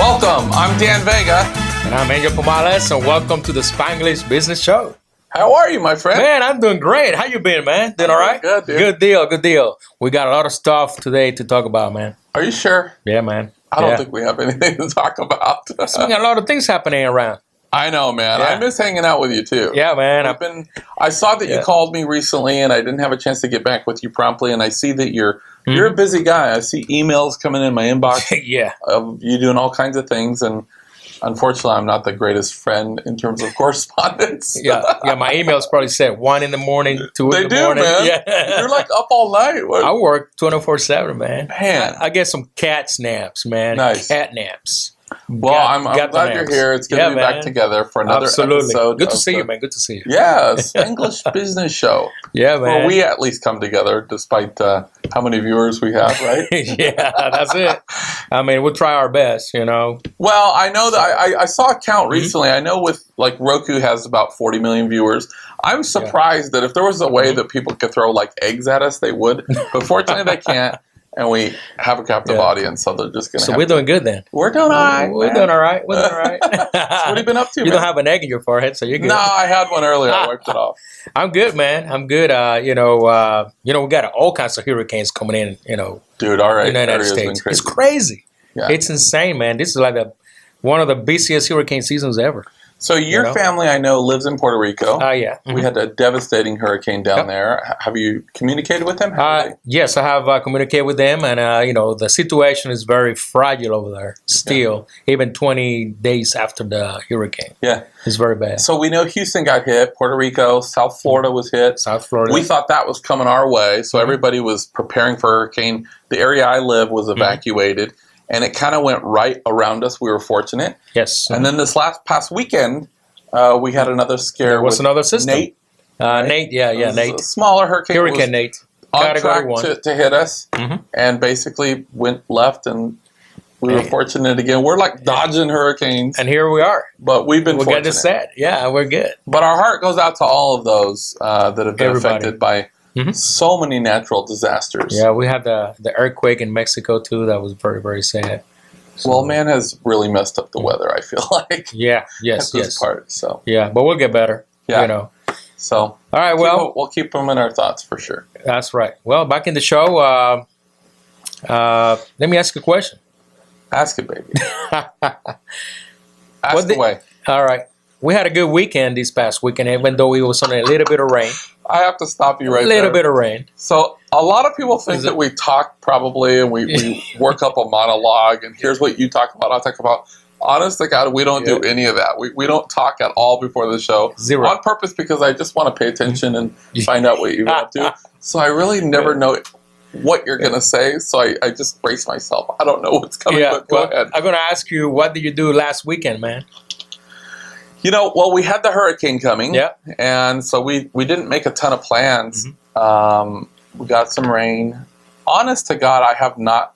Welcome. I'm Dan Vega. And I'm Angel Pomales, and welcome to the Spanglish Business Show. How are you, my friend? Man, I'm doing great. How you been, man? Doing all right? Good, dude. Good deal. We got a lot of stuff today to talk about, man. Are you sure? Yeah, man. I don't think we have anything to talk about. So we got a lot of things happening around. I know, man. Yeah. I miss hanging out with you, too. Yeah, man. I saw that you called me recently, and I didn't have a chance to get back with you promptly, and I see that you're a busy guy. I see emails coming in my inbox Yeah. of you doing all kinds of things, and unfortunately, I'm not the greatest friend in terms of correspondence. Yeah, my emails probably said 1 in the morning, 2 in the morning. Man. Yeah. You're like up all night. I work 24/7, man. Man. I get some cat snaps, man. Nice. Cat naps. Well, I'm glad you're here. It's good to be back together for another episode. Good to see you, man. Good to see you. Yes, English Business Show. Yeah, man. Well, we at least come together despite how many viewers we have, right? Yeah, that's it. I mean, we'll try our best, you know. Well, I know that I saw a count recently. I know with like Roku has about 40 million viewers. I'm surprised that if there was a way that people could throw like eggs at us, they would. But fortunately, they can't. And we have a captive audience, so they're just going to. So we're doing good then. We're doing all right. We're doing all right. We're doing all right. So what have you been up to? You don't have an egg in your forehead, so you're good. No, I had one earlier. I wiped it off. I'm good, man. I'm good. We got all kinds of hurricanes coming in. Dude, all right. In the United States, it's crazy. Yeah. It's insane, man. This is like one of the busiest hurricane seasons ever. So your family, I know, lives in Puerto Rico. Yeah. We had a devastating hurricane down there. Have you communicated with them? Yes, I have communicated with them, and the situation is very fragile over there still, even 20 days after the hurricane. Yeah. It's very bad. So we know Houston got hit, Puerto Rico, South Florida was hit. South Florida. We thought that was coming our way, so everybody was preparing for a hurricane. The area I live was evacuated. And it kind of went right around us. We were fortunate. Yes. And then this past weekend, we had another scare. What's another system? Nate. Nate, Nate. A smaller hurricane. Hurricane Nate. On track to hit us, and basically went left, and we were fortunate again. We're like dodging hurricanes. And here we are. But we've been fortunate. We're getting set. Yeah, we're good. But our heart goes out to all of those that have been affected by so many natural disasters. Yeah, we had the earthquake in Mexico too. That was very, very sad. So, well, man has really messed up the weather, I feel like. Yeah, yes. Part, so. Yeah, but we'll get better. Yeah. So. All right, well. We'll keep them in our thoughts for sure. That's right. Well, back in the show, let me ask you a question. Ask it, baby. Ask away. All right. We had a good weekend this past weekend, even though it was on a little bit of rain. I have to stop you right there. A little bit of rain. So a lot of people think that we talk probably and we work up a monologue and here's what you talk about, I'll talk about. Honest to God, we don't do any of that. We don't talk at all before the show. Zero. On purpose because I just want to pay attention and find out what you're up to. So I really never know what you're going to say. So I just brace myself. I don't know what's coming, but go ahead. I'm going to ask you, what did you do last weekend, man? We had the hurricane coming, and so we didn't make a ton of plans. We got some rain. Honest to God, I have not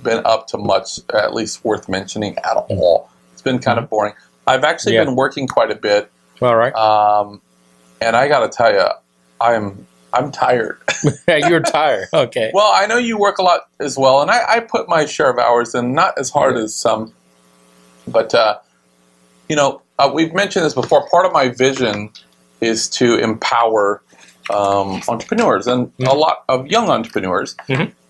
been up to much, at least worth mentioning at all. It's been kind of boring. I've actually been working quite a bit. All right. And I got to tell you, I'm tired. You're tired. Okay. Well, I know you work a lot as well, and I put my share of hours in, not as hard as some, but we've mentioned this before. Part of my vision is to empower entrepreneurs and a lot of young entrepreneurs.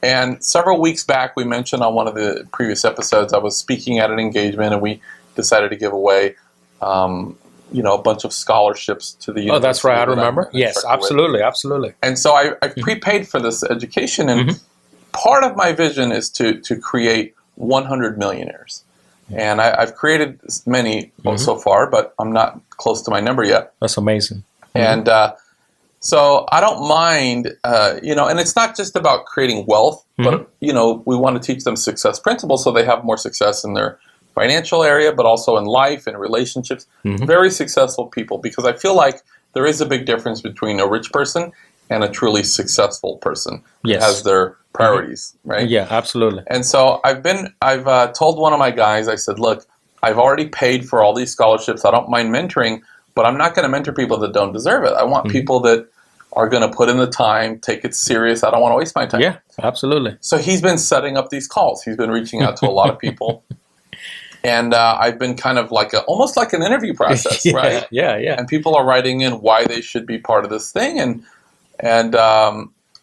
And several weeks back, we mentioned on one of the previous episodes, I was speaking at an engagement, and we decided to give away, a bunch of scholarships to the university. Oh, that's right. I remember. Yes, absolutely, absolutely. And so I prepaid for this education, and part of my vision is to create 100 millionaires. And I've created many so far, but I'm not close to my number yet. That's amazing. And so I don't mind, and it's not just about creating wealth, but, we want to teach them success principles so they have more success in their financial area, but also in life and relationships. Very successful people, because I feel like there is a big difference between a rich person and a truly successful person who has their priorities, right? Yeah, absolutely. And so I've told one of my guys, I said, look, I've already paid for all these scholarships. I don't mind mentoring, but I'm not going to mentor people that don't deserve it. I want people that are going to put in the time, take it serious. I don't want to waste my time. Yeah, absolutely. So he's been setting up these calls. He's been reaching out to a lot of people. And I've been kind of like almost like an interview process, right? Yeah. And people are writing in why they should be part of this thing, and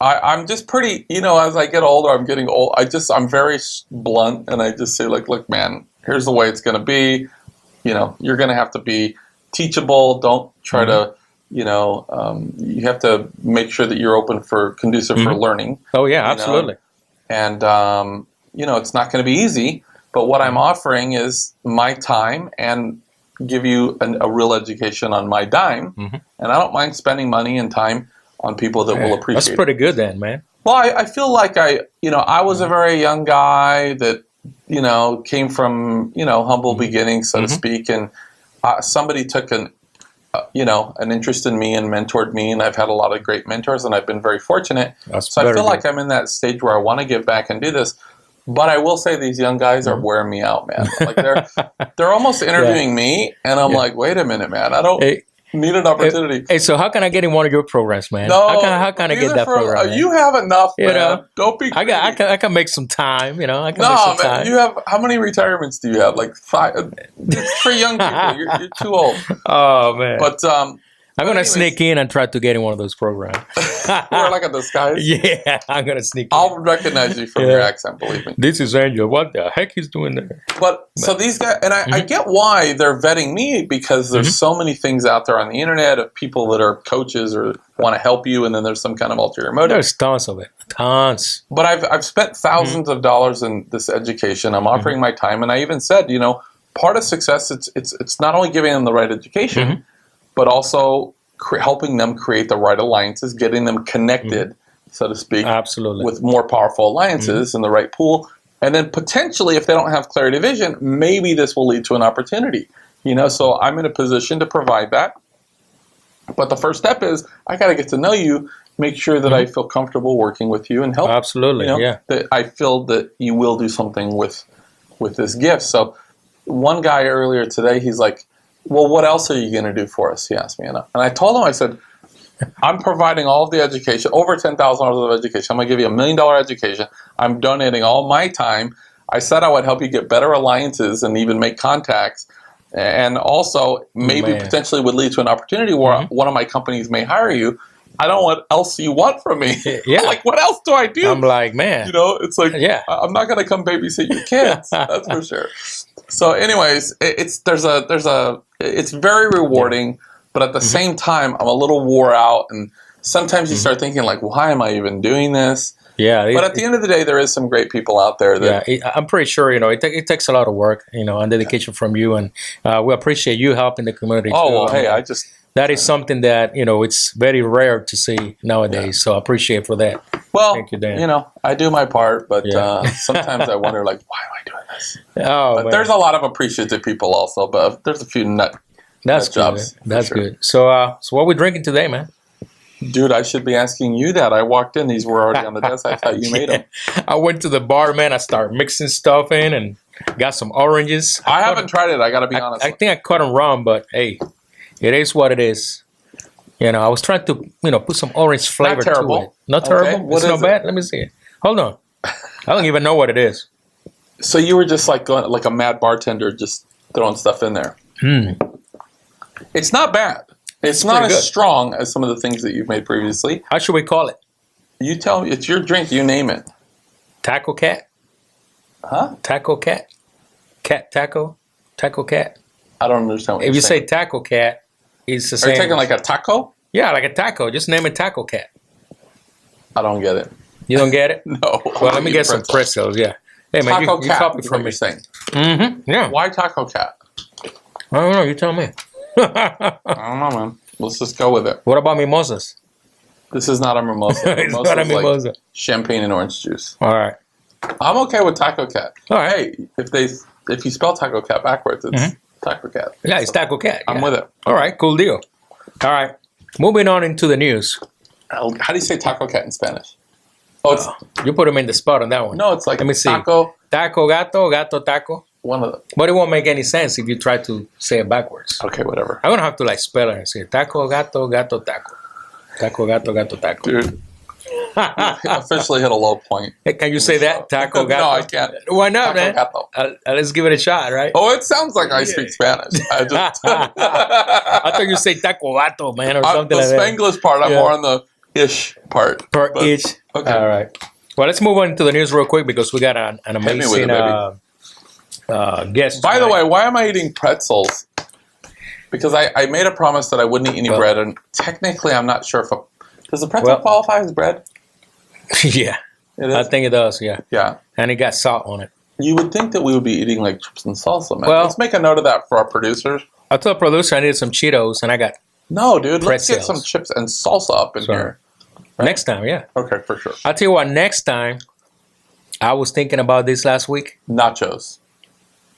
I'm just pretty, as I get older, I'm getting old. I'm very blunt, and I just say like, look, man, here's the way it's going to be. You're going to have to be teachable. Don't try to, you have to make sure that you're conducive for learning. Oh yeah, absolutely. And it's not going to be easy. But what I'm offering is my time and give you a real education on my dime. And I don't mind spending money and time on people that will appreciate it. That's pretty good then, man. Well, I feel like I was a very young guy that, came from, humble beginnings, so to speak. And somebody took an interest in me and mentored me. And I've had a lot of great mentors and I've been very fortunate. So I feel like I'm in that stage where I want to give back and do this. But I will say these young guys are wearing me out, man. Like they're almost interviewing me, and I'm like, wait a minute, man. I don't need an opportunity. Hey, so how can I get in one of your programs, man? No, how can I get that program? You have enough, man. Don't be greedy. I can make some time, I can make some time. Man, you have, how many retirements do you have? Like 5? It's for young people. You're too old. Oh, man. But I'm going to sneak in and try to get in one of those programs. We're like a disguise? Yeah, I'm going to sneak in. I'll recognize you from your accent, believe me. This is Angel. What the heck he's doing there? But so these guys, and I get why they're vetting me, because there's so many things out there on the internet of people that are coaches or want to help you, and then there's some kind of ulterior motive. There's tons of it. Tons. But I've spent thousands of dollars in this education. I'm offering my time, and I even said, part of success, it's not only giving them the right education, but also helping them create the right alliances, getting them connected, so to speak, with more powerful alliances in the right pool. And then potentially, if they don't have clarity of vision, maybe this will lead to an opportunity. So I'm in a position to provide that. But the first step is I got to get to know you, make sure that I feel comfortable working with you and help. Absolutely, that I feel that you will do something with this gift. So one guy earlier today, he's like, well, what else are you going to do for us? He asked me. And I told him, I said, I'm providing all of the education, over $10,000 of education. I'm going to give you $1 million education. I'm donating all my time. I said I would help you get better alliances and even make contacts. And also maybe potentially would lead to an opportunity where one of my companies may hire you. I don't know what else you want from me. Yeah. Like, what else do I do? I'm like, man. It's like, I'm not going to come babysit your kids. That's for sure. So anyways, it's very rewarding, but at the same time, I'm a little wore out. And sometimes you start thinking like, why am I even doing this? Yeah. But at the end of the day, there is some great people out there that. Yeah, I'm pretty sure, it takes a lot of work, and dedication from you. And we appreciate you helping the community. Oh, too. well, hey, that is something that, it's very rare to see nowadays. Yeah. So I appreciate for that. Well, thank you, Dan. I do my part, but sometimes I wonder, like, why am I doing this? Oh, but there's a lot of appreciative people also, but there's a few nut jobs. That's good. So what are we drinking today, man? Dude, I should be asking you that. I walked in; these were already on the desk. I thought you made them. I went to the bar, man. I started mixing stuff in and got some oranges. I haven't tried it. I got to be honest. I think I caught them wrong, but hey, it is what it is. I was trying to, put some orange flavor to it. Not terrible. It's not bad. Let me see it. Hold on. I don't even know what it is. So you were just like going like a mad bartender, just throwing stuff in there. It's not bad. It's not as strong as some of the things that you've made previously. How should we call it? You tell me. It's your drink. You name it. Taco Cat? Huh? Taco Cat? Cat Taco? Taco Cat? I don't understand what if you're you saying. say Taco Cat, it's the same. Are you taking like a taco? Yeah, like a taco. Just name it Taco Cat. I don't get it. You don't get it? No. Well, let me get some pretzels, yeah. Hey, man, Taco you Cat copy is from what me. you're saying. Mm-hmm, yeah. Why Taco Cat? I don't know. You tell me. I don't know, man. Let's just go with it. What about mimosas? This is not a mimosa. It's not a mimosa. Like champagne and orange juice. All right. I'm okay with Taco Cat. All right. Hey, if you spell Taco Cat backwards, it's Taco Cat. Yeah, it's Taco Cat. I'm with it. All right, cool deal. All right. Moving on into the news. How do you say Taco Cat in Spanish? Oh, it's you put him in the spot on that one. No, it's like let me see. Taco. Taco, gato, gato, taco. One of them. But it won't make any sense if you try to say it backwards. Okay, whatever. I'm gonna have to like spell it and say taco, gato, gato, taco. Taco, gato, gato, taco. Dude, officially hit a low point. Hey, can you say that? Taco gato? No, I can't. Why not, Taco man? gato. Let's give it a shot, right? Oh, it sounds like I speak Spanish. I just I thought you say taco gato, man, or something like that. The Spanglish part, I'm more on the ish part. Ish. Okay. All right. Well, let's move on to the news real quick because we got an amazing guest. By the way, why am I eating pretzels? Because I made a promise that I wouldn't eat any bread, and technically I'm not sure if does the pretzel qualify as bread? Yeah, I think it does. Yeah, yeah, and it got salt on it. You would think that we would be eating like chips and salsa, man. Well, let's make a note of that for our producers. I told the producer I needed some Cheetos, and I got no, dude. pretzels. Let's get some chips and salsa up in here. Right? Next time, yeah. Okay, for sure. I'll tell you what. Next time, I was thinking about this last week. Nachos.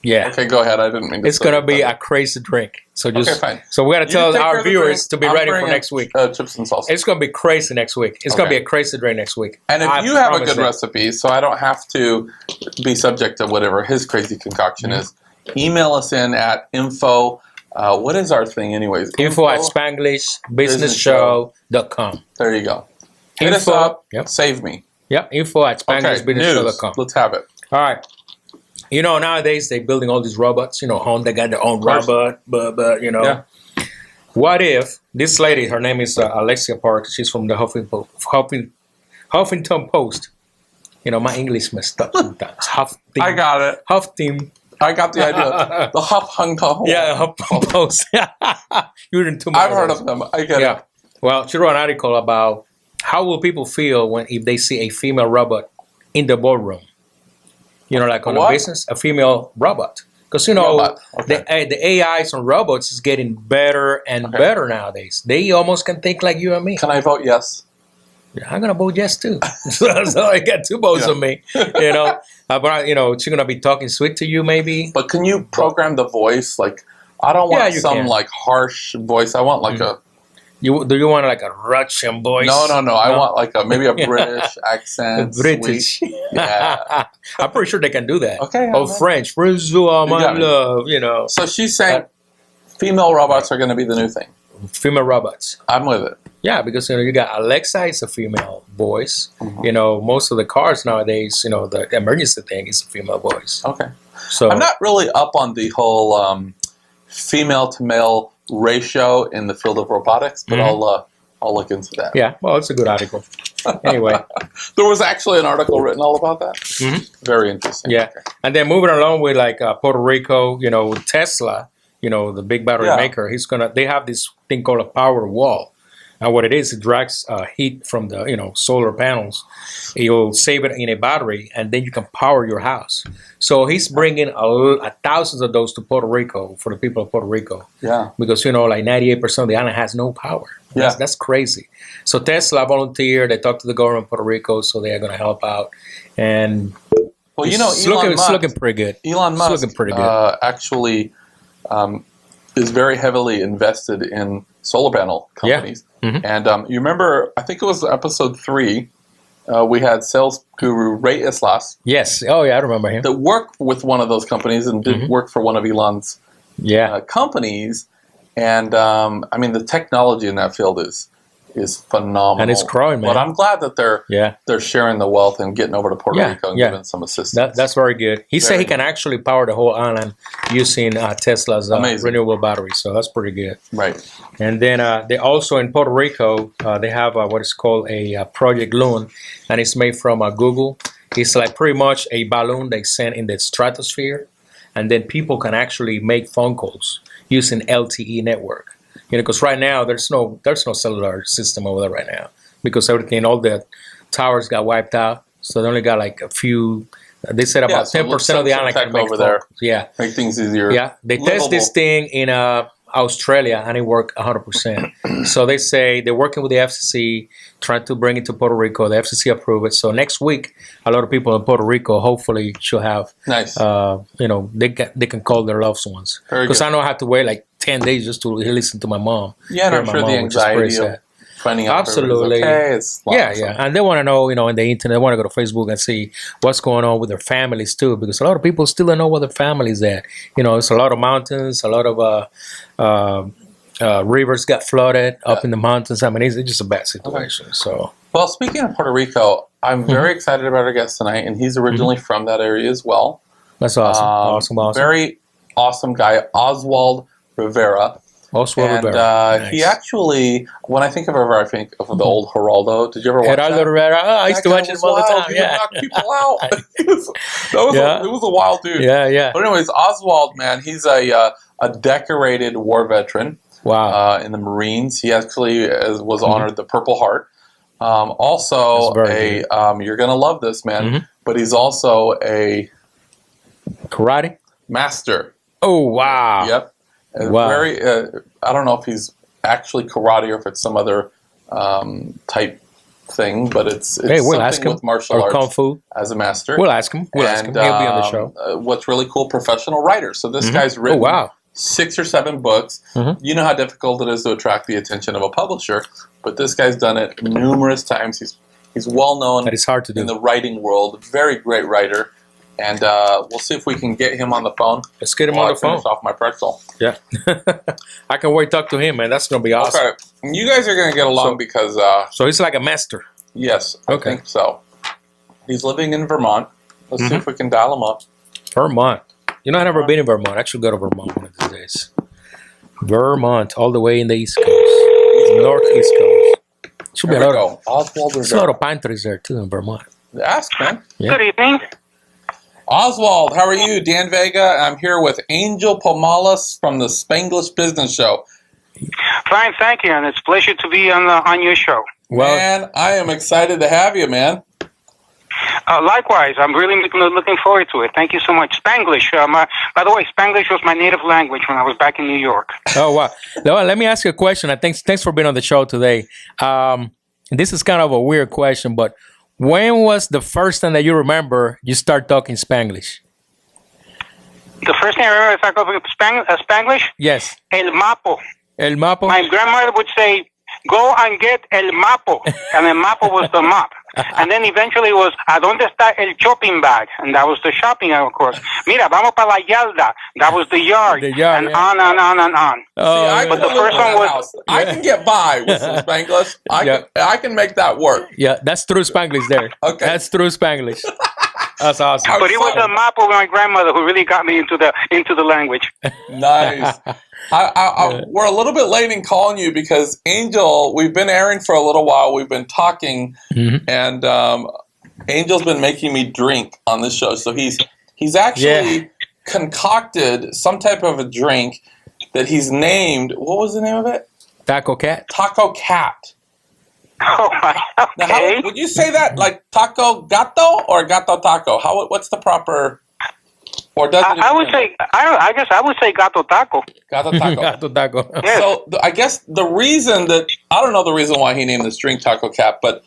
Yeah. Okay, go ahead. I didn't mean to. It's gonna be a crazy drink. So just okay, fine. So we gotta tell our viewers to be ready for next week. Chips and salsa. It's gonna be crazy next week. It's gonna be a crazy drink next week. And if you have a good recipe, so I don't have to be subject to whatever his crazy concoction is, email us in at info. What is our thing, anyways? Info at SpanglishBusinessShow.com. There you go. Hit us up. Yep. Save me. Yep. Info at SpanglishBusinessShow.com. Let's have it. All right. You know, nowadays they're building all these robots. You know, Honda got their own robot, but you know, what if this lady? Her name is Alexia Park. She's from the Huffington Post. You know, my English messed up sometimes. I got it. Huffington. I got the idea. The Huffington. Yeah, Huffington Post. You didn't too much. I've heard of them. I get it. Well, she wrote an article about how will people feel if they see a female robot in the boardroom. You know, like on a business, a female robot. Because, you know, the AIs on robots is getting better and better nowadays. They almost can think like you and me. Can I vote yes? Yeah, I'm going to vote yes, too. So I got 2 votes on me. You know, but, you know, she's going to be talking sweet to you, maybe. But can you program the voice? Like, I don't want some, like, harsh voice. I want, like, a... Do you want like a Russian voice? No. I want like maybe a British accent. British. Yeah. I'm pretty sure they can do that. Okay. Or French. Bonjour, my love. You know. So she's saying female robots are going to be the new thing. Female robots. I'm with it. Yeah, because you know you got Alexa is a female voice. You know, most of the cars nowadays, you know, the emergency thing is a female voice. Okay. So I'm not really up on the whole female to male ratio in the field of robotics, but I'll look into that. Yeah, well, it's a good article. Anyway, there was actually an article written all about that. Very interesting. Yeah, and then moving along with like Puerto Rico, you know, Tesla, you know, the big battery maker. They have this thing called a power wall. And what it is, it drags heat from the solar panels. You'll save it in a battery, and then you can power your house. So he's bringing thousands of those to Puerto Rico for the people of Puerto Rico. Yeah, because like 98% of the island has no power. That's crazy. So Tesla volunteered. They talked to the government of Puerto Rico, so they are going to help out. And well, it's looking pretty good. Elon Musk looking pretty good. Actually is very heavily invested in solar panel companies. And you remember, I think it was episode 3, we had sales guru Ray Islas. Yes. Oh, yeah, I remember him. That worked with one of those companies and did work for one of Elon's companies. And, I mean, the technology in that field is phenomenal. And it's growing, man. But I'm glad that they're sharing the wealth and getting over to Puerto Rico and giving some assistance. That's very good. He said he can actually power the whole island using Tesla's renewable batteries. So that's pretty good. Right. And then they also in Puerto Rico, they have what is called a Project Loon, and it's made from Google. It's like pretty much a balloon they send in the stratosphere, and then people can actually make phone calls using LTE network. Because right now there's no cellular system over there right now because all the towers got wiped out. So they only got like a few. They said about 10% of the island can make over there. Yeah, make things easier. Yeah, they test this thing in Australia and it worked 100%. So they say they're working with the FCC, trying to bring it to Puerto Rico. The FCC approved it. So next week, a lot of people in Puerto Rico hopefully should have. Nice. They can call their loved ones because I know I have to wait like 10 days just to listen to my mom. Yeah, and I'm sure the anxiety of finding out absolutely okay, and they want to know, in the internet, they want to go to Facebook and see what's going on with their families too, because a lot of people still don't know where their family's at. It's a lot of mountains, a lot of rivers got flooded up in the mountains. I mean, it's just a bad situation. So, Well, speaking of Puerto Rico, I'm very excited about our guest tonight, and he's originally from that area as well. That's awesome. Awesome. Very awesome guy, Oswald Rivera. Oswald And Rivera. Nice. he actually, when I think of Rivera, I think of the old Geraldo. Did you ever watch Geraldo that? Rivera. Oh, I used to watch him all the time. He would knock people out. It was a wild dude. Yeah. But anyways, Oswald, man, he's a decorated war veteran. Wow. In the Marines. He actually was honored the Purple Heart. Also, you're going to love this, man, but he's also a karate master. Oh, wow. Yep. Wow. Very, I don't know if he's actually karate or if it's some other type thing, but it's we'll something ask him. with martial or arts kung fu. as a master. We'll ask him. He'll be on the show. What's really cool, professional writer. So this guy's written 6 or 7 books. You know how difficult it is to attract the attention of a publisher, but this guy's done it numerous times. He's well known that is hard to do in the writing world. Very great writer. And we'll see if we can get him on the phone. Let's get him on the phone. Finish off my pretzel. Yeah. I can wait to talk to him, man. That's going to be awesome. Okay. You guys are going to get along because... so he's like a master. Yes, I think so. He's living in Vermont. Let's see if we can dial him up. Vermont. You know, I've never been in Vermont. I should go to Vermont one of these days. Vermont, all the way in the East Coast. Northeast Coast. Should be a lot Oswald of, a lot of pine trees there, too, in Vermont. Ask, man. Yeah. Good evening. Oswald, how are you? Dan Vega. I'm here with Angel Pomalis from the Spanglish Business Show. Fine, thank you, and it's a pleasure to be on your show. Well, man, I am excited to have you, man. Likewise, I'm really looking forward to it. Thank you so much. Spanglish. By the way, Spanglish was my native language when I was back in New York. Oh, wow. Well, let me ask you a question. Thanks for being on the show today. This is kind of a weird question, but when was the first time that you remember you start talking Spanglish? The first thing I remember is I talking Spanglish? Yes. El mapo. El mapo? My grandmother would say, go and get el mapo. And el mapo was the map. And then eventually it was, ¿a dónde está el shopping bag? And that was the shopping, of course. Mira, vamos para la yarda. That was the yard. The yard, and on and on and on. Oh, but the first one was... I can get by with some Spanglish. I can make that work. Yeah, that's true Spanglish there. Okay. That's true Spanglish. That's awesome. But it was a map of my grandmother who really got me into the language. Nice. We're a little bit late in calling you because Angel, we've been airing for a little while. We've been talking, and Angel's been making me drink on this show. So he's actually concocted some type of a drink that he's named. What was the name of it? Taco Cat. Taco Cat. Oh my! Okay. Now, would you say that like taco gato or gato taco? What's the proper? Or does it? I would say I guess I would say gato taco. Gato taco. Gato taco. Yes. So I guess the reason that I don't know the reason why he named this drink Taco Cat, but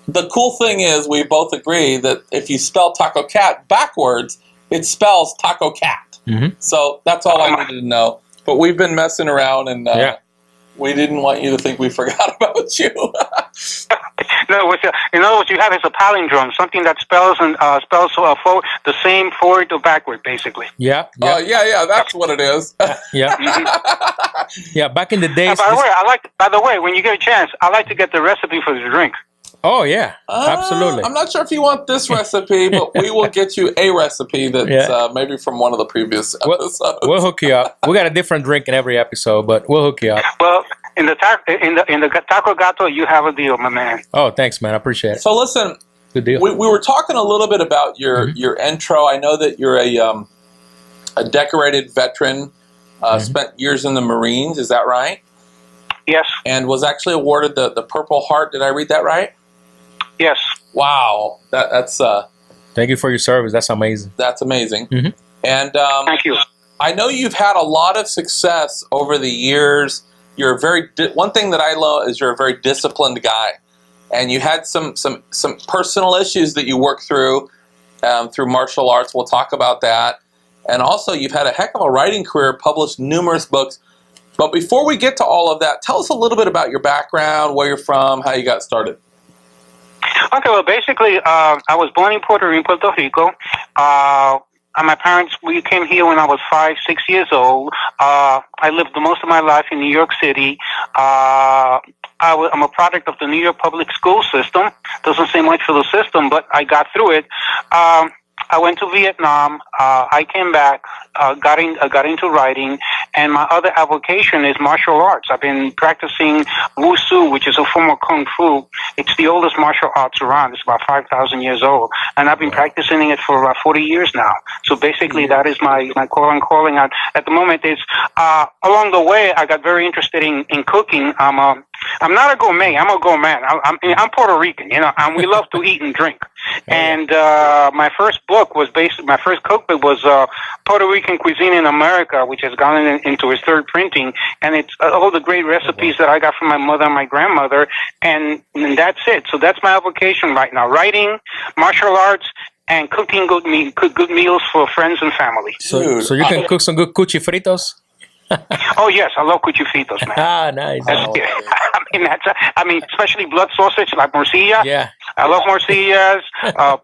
the cool thing is we both agree that if you spell Taco Cat backwards, it spells Taco Cat. So that's all I needed to know. But we've been messing around and. We didn't want you to think we forgot about you. No, in other words, you have is a palindrome, something that spells forward, the same forward or backward, basically. Yeah. Yeah. That's what it is. Yeah. Yeah. Back in the days. By the way, when you get a chance, I like to get the recipe for the drink. Oh yeah, absolutely. I'm not sure if you want this recipe, but we will get you a recipe that's maybe from one of the previous episodes. We'll hook you up. We got a different drink in every episode, but we'll hook you up. Well, in the taco gato, you have a deal, my man. Oh, thanks, man. I appreciate it. So listen, good deal. We were talking a little bit about your intro. I know that you're a decorated veteran, spent years in the Marines. Is that right? Yes. And was actually awarded the Purple Heart. Did I read that right? Yes. Wow, that's. Thank you for your service. That's amazing. That's amazing. And thank you. I know you've had a lot of success over the years. You're one thing that I love is you're a very disciplined guy, and you had some personal issues that you worked through martial arts. We'll talk about that, and also you've had a heck of a writing career, published numerous books. But before we get to all of that, tell us a little bit about your background, where you're from, how you got started. Okay, well, basically, I was born in Puerto Rico. And my parents, we came here when I was 5, 6 years old. I lived most of my life in New York City. I'm a product of the New York public school system. Doesn't say much for the system, but I got through it. I went to Vietnam. I came back, got into writing, and my other avocation is martial arts. I've been practicing Wushu, which is a form of Kung Fu. It's the oldest martial arts around. It's about 5,000 years old, and I've been practicing it for about 40 years now. So basically, that is my calling. At the moment, it's along the way, I got very interested in cooking. I'm not a gourmet. I'm a gourmand. I'm Puerto Rican, and we love to eat and drink. And my first cookbook was Puerto Rican Cuisine in America, which has gone into its third printing, and it's all the great recipes that I got from my mother and my grandmother, and that's it. So that's my avocation right now: writing, martial arts, and cooking good meals for friends and family. So you can cook some good cuchi fritos. Oh yes, I love cuchifitos, man. Nice. I mean, especially blood sausage like morcilla. Yeah. I love morcillas,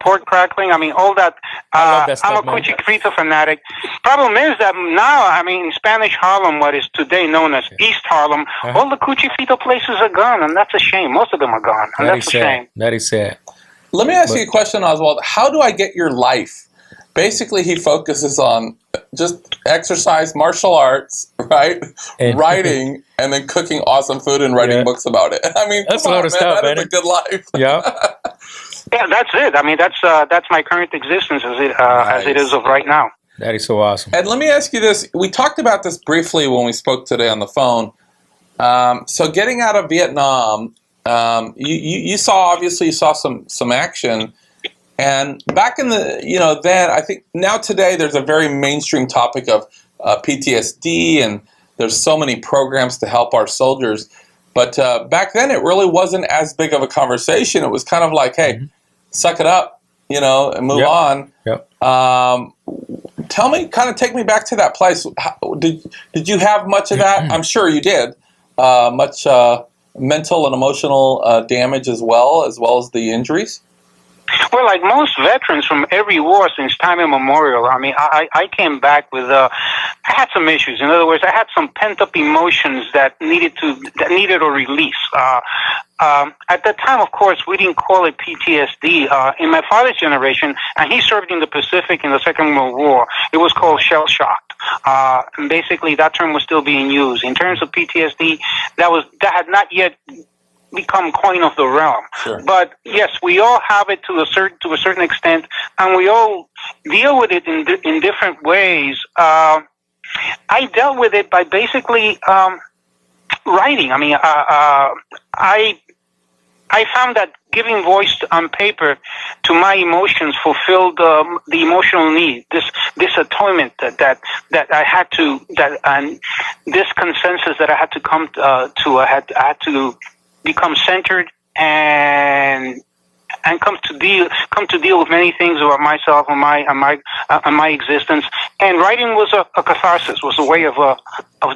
pork crackling. I mean, all that. I love that stuff, I'm a cuchifrito fanatic. Problem is that now, in Spanish Harlem, what is today known as East Harlem, all the cuchifrito places are gone, and that's a shame. Most of them are gone, and that's a shame. That is sad. Let me ask you a question, Oswald. How do I get your life? Basically, he focuses on just exercise, martial arts, right? And writing, and then cooking awesome food and writing books about it. I mean, that's a lot of stuff, man. That is a good life. Yeah. Yeah, that's it. I mean, that's my current existence as it is of right now. That is so awesome. And let me ask you this. We talked about this briefly when we spoke today on the phone. So getting out of Vietnam, you saw some action. And back in the, then I think now today there's a very mainstream topic of PTSD, and there's so many programs to help our soldiers. But back then it really wasn't as big of a conversation. It was kind of like, hey, suck it up, and move on. Yep. Tell me, kind of take me back to that place. Did you have much of that? I'm sure you did. Much mental and emotional damage as well as the injuries? Well, like most veterans from every war since time immemorial, I mean, I came back with, I had some issues. In other words, I had some pent-up emotions that needed a release. At the time, of course, we didn't call it PTSD. In my father's generation, and he served in the Pacific in the Second World War, it was called shell shock. And basically, that term was still being used. In terms of PTSD, that had not yet become coin of the realm. Sure. But yes, we all have it to a certain extent, and we all deal with it in different ways. I dealt with it by basically writing. I mean, I found that giving voice on paper to my emotions fulfilled the emotional need. This atonement that I had to and this consensus that I had to come to. I had to become centered and come to deal with many things about myself and my existence. And writing was a catharsis, was a way of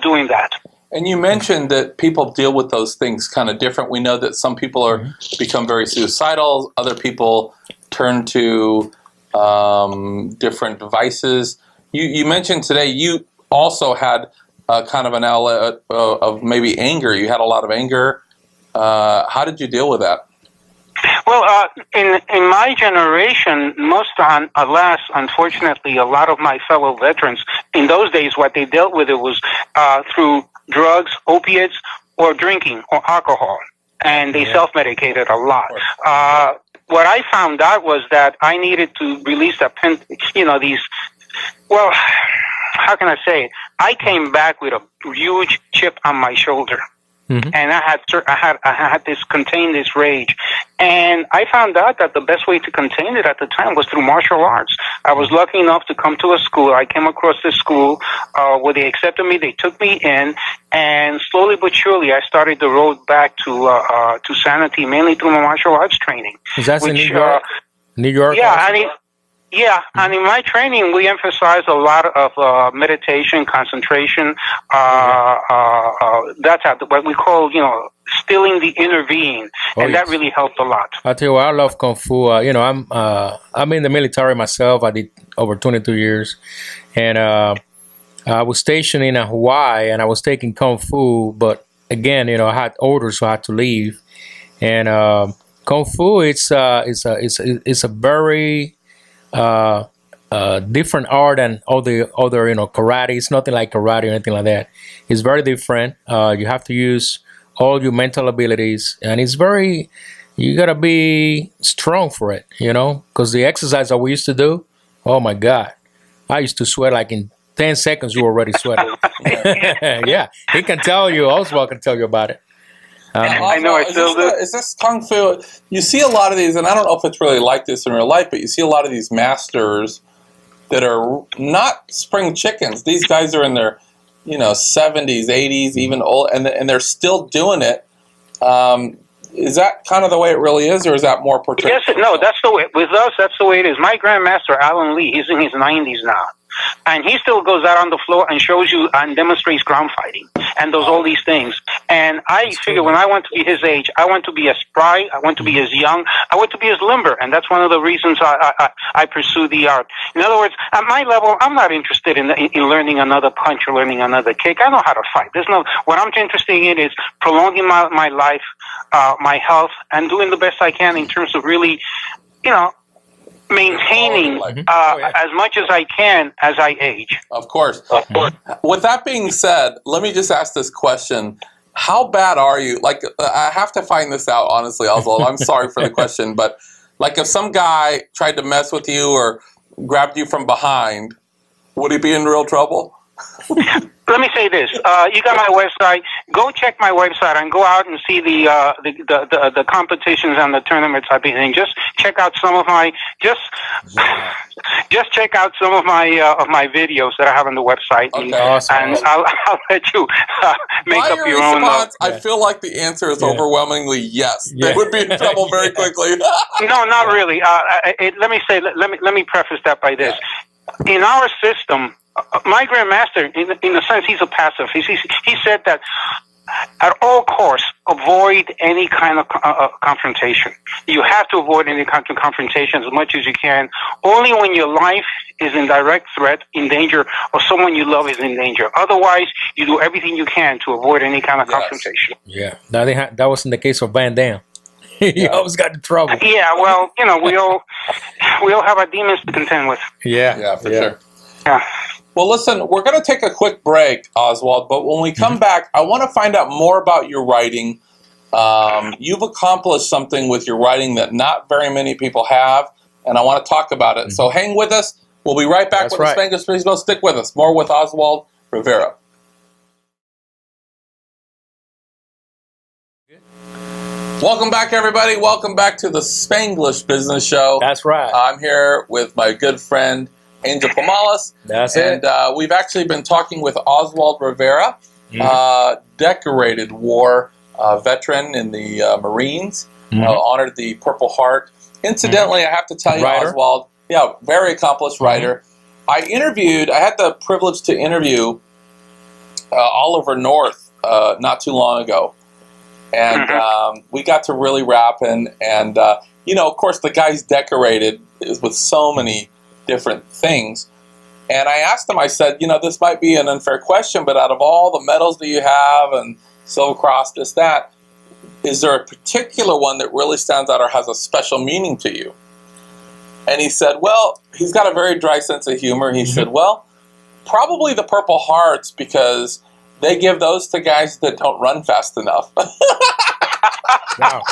doing that. And you mentioned that people deal with those things kind of different. We know that some people become very suicidal. Other people turn to different vices. You mentioned today you also had kind of an outlet of maybe anger. You had a lot of anger. How did you deal with that? Well, in my generation, unfortunately, a lot of my fellow veterans, in those days, what they dealt with it was through drugs, opiates, or drinking, or alcohol. And they self-medicated a lot. What I found out was that I needed to release well, how can I say it? I came back with a huge chip on my shoulder. Mm-hmm. And I had contain this rage, and I found out that the best way to contain it at the time was through martial arts. I was lucky enough to come to a school. I came across this school where they accepted me. They took me in, and slowly but surely, I started the road back to sanity, mainly through my martial arts training. Is that in New York? New York. Yeah, also? And in my training, we emphasize a lot of meditation, concentration. That's what we call, stilling the inner being, and that really helped a lot. I tell you what, I love Kung Fu. I'm in the military myself. I did over 22 years, and I was stationed in Hawaii, and I was taking Kung Fu, but again, I had orders, so I had to leave. And Kung Fu, it's a very different art than all the other, karate. It's nothing like karate or anything like that. It's very different. You have to use all your mental abilities, and you gotta be strong for it, because the exercise that we used to do, oh my God, I used to sweat like in 10 seconds. You were already sweating. Yeah, he can tell you. Oswald can tell you about it. I know. Is this Kung Fu? You see a lot of these, and I don't know if it's really like this in real life, but you see a lot of these masters that are not spring chickens. These guys are in their, 70s, 80s, even old, and they're still doing it. Is that kind of the way it really is, or is that more portrayed? Yes, no, that's the way. With us, that's the way it is. My grandmaster, Alan Lee, he's in his 90s now. And he still goes out on the floor and shows you and demonstrates ground fighting and does all these things. And I figure when I want to be his age, I want to be as spry, I want to be as young, I want to be as limber. And that's one of the reasons I pursue the art. In other words, at my level, I'm not interested in learning another punch or learning another kick. I know how to fight. What I'm interested in is prolonging my life, my health, and doing the best I can in terms of really, maintaining as much as I can as I age. Of course. With that being said, let me just ask this question. How bad are you? Like, I have to find this out, honestly, Oswald. I'm sorry for the question, but like if some guy tried to mess with you or grabbed you from behind, would he be in real trouble? Let me say this. You got my website. Go check my website and go out and see the competitions and the tournaments I've been in. Just check out some of my check out some of my videos that I have on the website. Okay. And I'll let you make up your own. I feel like the answer is overwhelmingly yes. They would be in trouble very quickly. No, not really. Let me preface that by this. In our system, my grandmaster, in a sense, he's a pacifist. He said that at all costs, avoid any kind of confrontation. You have to avoid any kind of confrontation as much as you can. Only when your life is in direct threat, in danger, or someone you love is in danger. Otherwise, you do everything you can to avoid any kind of confrontation. Yeah, that wasn't the case of Van Damme. He always got in trouble. Yeah, well, we all have our demons to contend with. Yeah, for sure. Yeah. Well, listen, we're going to take a quick break, Oswald, but when we come back, I want to find out more about your writing. You've accomplished something with your writing that not very many people have, and I want to talk about it. So hang with us. We'll be right back with the Spanglish Baseball. Stick with us. More with Oswald Rivera. Welcome back, everybody. Welcome back to the Spanglish Business Show. That's right. I'm here with my good friend, Angel Pomales. That's it. And we've actually been talking with Oswald Rivera, decorated war veteran in the Marines, honored the Purple Heart. Incidentally, I have to tell you, Oswald, very accomplished writer. I had the privilege to interview Oliver North not too long ago. And we got to really rapping. And, of course, the guy's decorated with so many different things. And I asked him, I said, this might be an unfair question, but out of all the medals that you have and Silver Cross, this, that, is there a particular one that really stands out or has a special meaning to you? And he said, well, he's got a very dry sense of humor. He said, well, probably the Purple Hearts, because they give those to guys that don't run fast enough. Wow.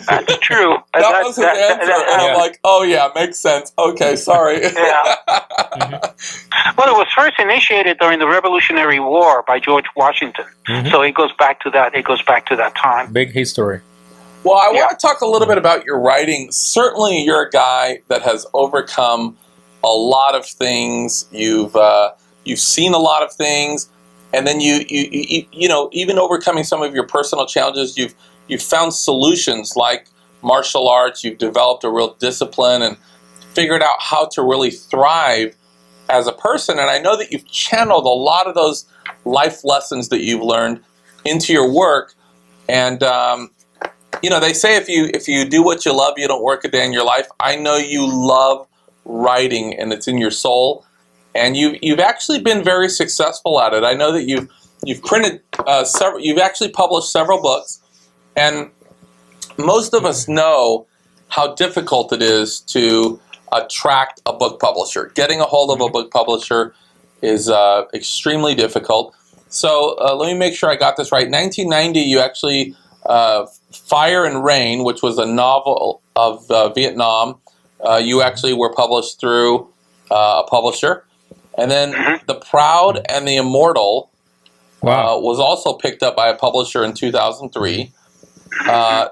That's true. That was his answer. And I'm like, oh, yeah, makes sense. Okay, sorry. Yeah. Well, it was first initiated during the Revolutionary War by George Washington. So it goes back to that. It goes back to that time. Big history. Well, I want to talk a little bit about your writing. Certainly, you're a guy that has overcome a lot of things. You've seen a lot of things, and then you even overcoming some of your personal challenges, you've found solutions like martial arts. You've developed a real discipline and figured out how to really thrive as a person. And I know that you've channeled a lot of those life lessons that you've learned into your work. And they say if you do what you love, you don't work a day in your life. I know you love writing, and it's in your soul. And you've actually been very successful at it. I know that you've printed you've actually published several books, and most of us know how difficult it is to attract a book publisher. Getting a hold of a book publisher is extremely difficult. So let me make sure I got this right. 1990, you actually Fire and Rain, which was a novel of Vietnam, you actually were published through a publisher. And then The Proud and the Immortal was also picked up by a publisher in 2003.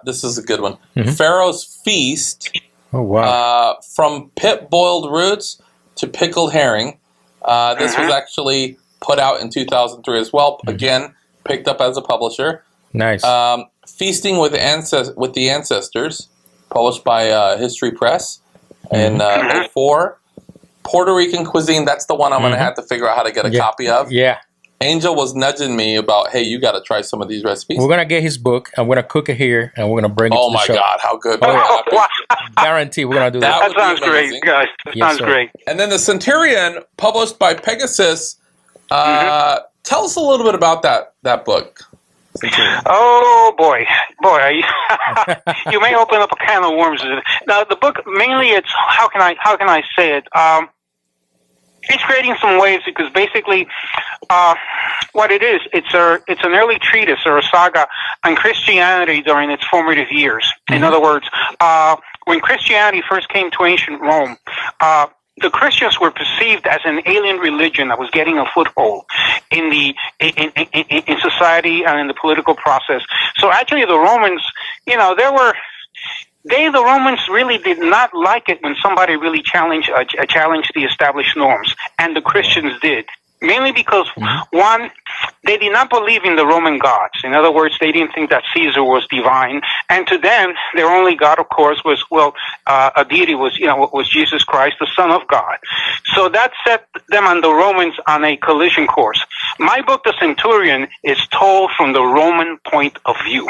This is a good one. Pharaoh's Feast. Oh, wow. From Pit Boiled Roots to Pickled Herring. This was actually put out in 2003 as well. Again, picked up as a publisher. Nice. Feasting with the Ancestors, published by History Press in 2004. Puerto Rican Cuisine, that's the one I'm going to have to figure out how to get a copy of. Yeah. Angel was nudging me about, hey, you got to try some of these recipes. We're going to get his book, and we're going to cook it here, and we're going to bring it to the show. Oh, my God, how good. Oh, yeah. Guarantee we're going to do that. That sounds great, guys. That sounds great. And then The Centurion, published by Pegasus. Tell us a little bit about that book. Centurion. Oh, boy. You may open up a can of worms. Now, the book, mainly it's, how can I say it? It's creating some waves because basically what it is, it's an early treatise or a saga on Christianity during its formative years. In other words, when Christianity first came to ancient Rome, the Christians were perceived as an alien religion that was getting a foothold in society and in the political process. So actually the Romans, the Romans really did not like it when somebody really challenged the established norms, and the Christians did. Mainly because, one, they did not believe in the Roman gods. In other words, they didn't think that Caesar was divine. And to them, their only God, of course, was, a deity was Jesus Christ, the Son of God. So that set them and the Romans on a collision course. My book, The Centurion, is told from the Roman point of view.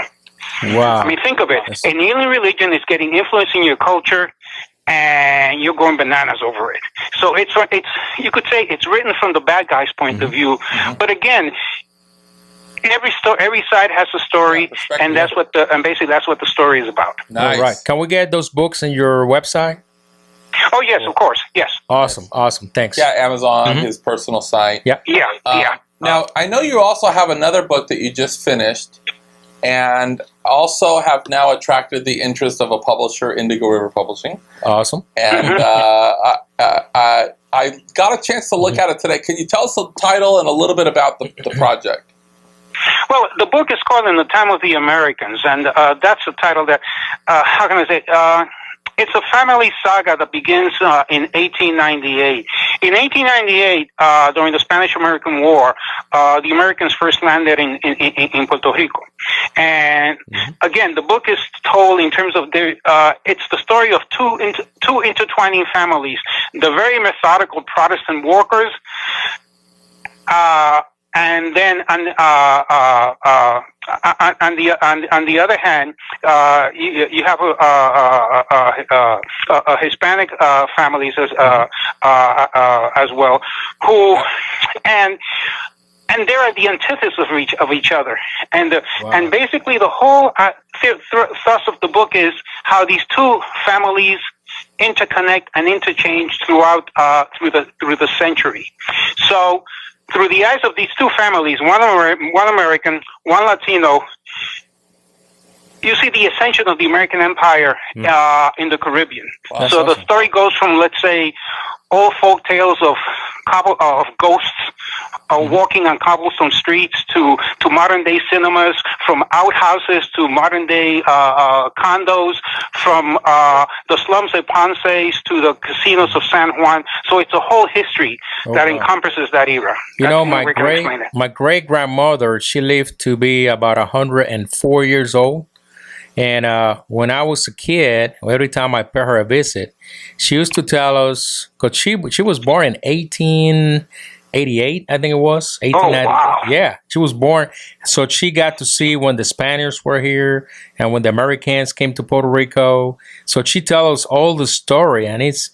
Wow. I mean, think of it. An alien religion is getting influence in your culture, and you're going bananas over it. So it's you could say it's written from the bad guy's point of view. But again, every side has a story, and basically that's what the story is about. Nice. All right. Can we get those books on your website? Oh yes, of course. Yes. Awesome. Thanks. Yeah, Amazon, his personal site. Yeah. Now, I know you also have another book that you just finished, and also have now attracted the interest of a publisher, Indigo River Publishing. Awesome. And I got a chance to look at it today. Can you tell us the title and a little bit about the project? Well, the book is called In the Time of the Americans, and that's the title that, how can I say, it's a family saga that begins in 1898. In 1898, during the Spanish-American War, the Americans first landed in Puerto Rico. And again, the book is told in terms of it's the story of two intertwining families, the very methodical Protestant workers, and then on the other hand, you have a Hispanic families as well, who and they're at the antithesis of each other, and basically the whole thrust of the book is how these two families interconnect and interchange throughout through the century. So, through the eyes of these two families, one American, one Latino, you see the ascension of the American Empire in the Caribbean. Wow. So the story goes from, let's say, old folk tales of ghosts walking on cobblestone streets to modern day cinemas, from outhouses to modern day condos, from the slums of Ponce to the casinos of San Juan. So it's a whole history that encompasses that era. My great grandmother, she lived to be about 104 years old. And when I was a kid, every time I paid her a visit, she used to tell us, because she was born in 1888, I think it was. 1890. Oh, wow. Yeah, she was born. So she got to see when the Spaniards were here and when the Americans came to Puerto Rico. So she tells us all the story, and it's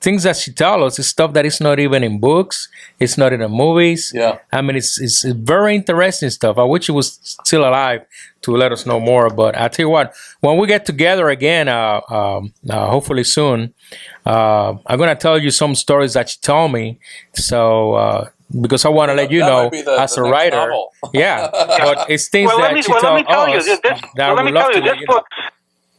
things that she tells us is stuff that is not even in books. It's not in the movies. Yeah. I mean, it's very interesting stuff. I wish she was still alive to let us know more. But I tell you what, when we get together again, hopefully soon, I'm gonna tell you some stories that she told me. So. Because I want to let you know, as a writer, novel. Yeah, but it's things that she told us that I would love to let you know.